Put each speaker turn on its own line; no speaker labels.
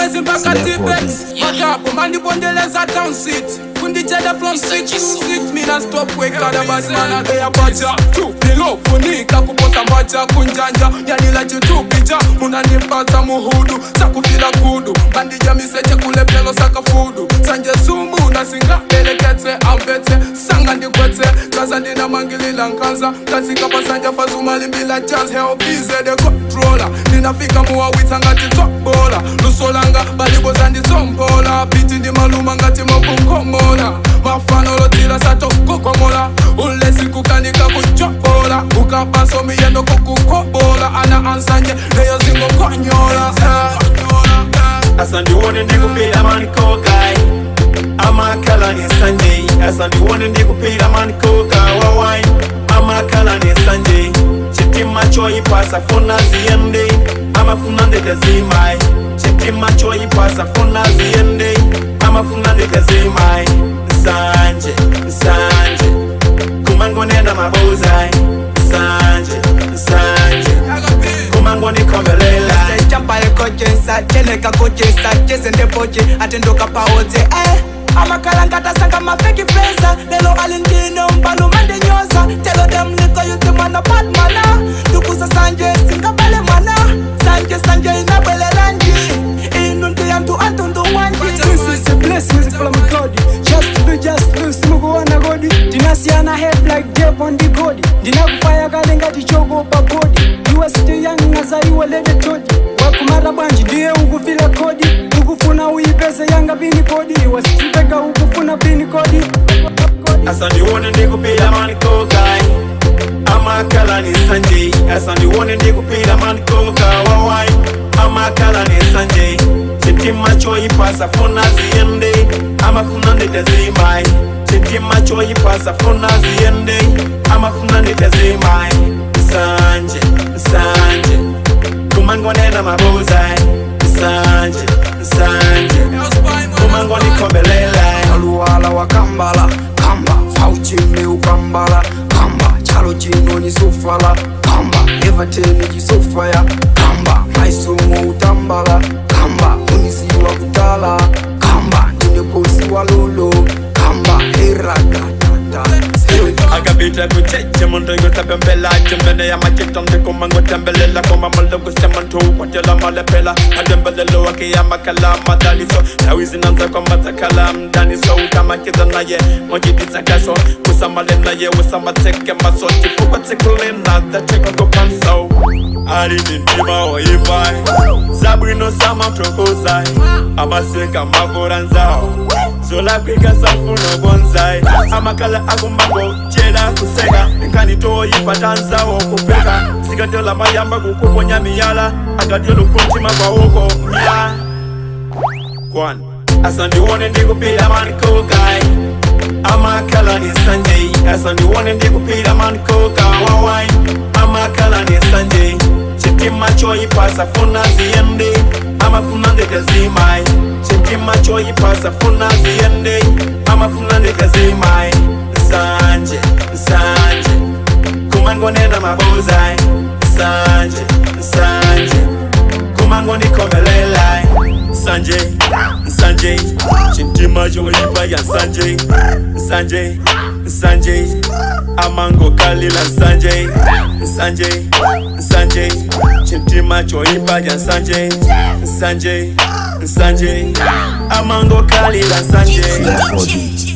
Nyamwezi mpaka T-Bex Matapo mandi bondeleza town seat Kundi jada from 6 to 6 Mina stop weka da bad man a day a bacha Nilo funika kuposa mbacha kunjanja Yanila chitupija Unanipata muhudu Sakufila kudu Bandi jamiseche kule pelo saka fudu Sanje sumu nasinga Elekete ambete Sanga ndikwete Kaza ndina mangilila nkanza Kasika pasanja fazuma limbila chance Hell bize the controller Ninafika muwa witangati top bola Lusolanga balibo zandi zombola Piti ndi maluma ngati mafunkomola Mafano lotila sato kukomola Ulesi kukanika kuchobola Ukapaso miyendo kukukobola Ana ansanje leyo zingo konyola
Asandi wone ndikupira mani kokai Amakala ni Sanjay Asandi wone ndikupira mani koka wawai Amakala ni Sanjay Chitima choi pasa funa ziende Ama funande kazimai Chitima choi pasa funa ziende Ama funande kazimai Sanje, Sanje Kumango nenda mabozai Sanje, Sanje Kumango ni kombelela
Chapa kochesa, cheleka kochesa Chesende poche, atendoka paote Amakalangata sanga mafeki pesa Lelo alindino mbanu mande nyosa Telo dem liko yuti mwana bad mana Tukusa Sanje, singabale mana Sanje, Sanje inabele lanji Inundu yantu antundu wanji
This is a blessing from God. Just lose Mugo wana godi. Dinasiana head like Deb on the godi. Dinakufaya kalenga tichogo pa body. You are still young nazariwa lede todi. Wakumara banji ndiye ukufila kodi. Ukufuna uipese yanga bini kodi. Wasitipeka ukufuna bini kodi.
Asandi wone ndikupira mani kokai Amakala ni Sanjay Asandi wone ndikupira mani koka wawai Amakala ni Sanjay Chitima choi pasa funa ziende Ama funande kazimai Chitima choi pasa funa ziende Ama funande kazimai Sanje, Sanje Kumango nena mabozai Sanje, Sanje Kumango ni kombelela
Aluwala wa kambala Kamba, fauchi meu kambala Kamba, chalo jino ni sufala Kamba, everteni jisufaya Kamba, maisumo utambala Kamba, unisi wa kutala Kamba, nine bosi wa lolo Kamba, heragatata
Agabita kucheche mundo yotabe mbela Jemene ya majita ndiko mango tembelela Koma mundo kusemanto kwatela malepela Adembelelo wake ya makala madali so Tawizi nanza kwa matakala mdani so Kama kiza naye mojibita kaso Kusamale naye usama teke maso Chifuwa tikule na the cheko kupanso Ari nindima wa ibai Zabwino sama proposai Amaseka makoranzao Zola kwika safuno bonzai Amakala akumango chela kusega Nkani to ipatanza okupeka Sikatola mayamba kukuponya miyala Akadiolo kuntima kwa oko ya Kwan Asandi wone ndikupira mani kokai Amakala ni Sanjay Asandi wone ndikupira mani koka wawai Amakala ni Sanjay Chitima choi pasa funa ziende Ama funande kazimai Chitima choi pasa funa ziende Ama funande kazimai Sanje, Sanje Kumango nenda mabozai Sanje, Sanje Kumango ni komelela Sanje, Sanje Chitima choi paya Sanje, Sanje, Sanje Amango kalila Sanje, Sanje, Sanje Chitima choi paya Sanje, Sanje, Sanje Amango kalila Sanje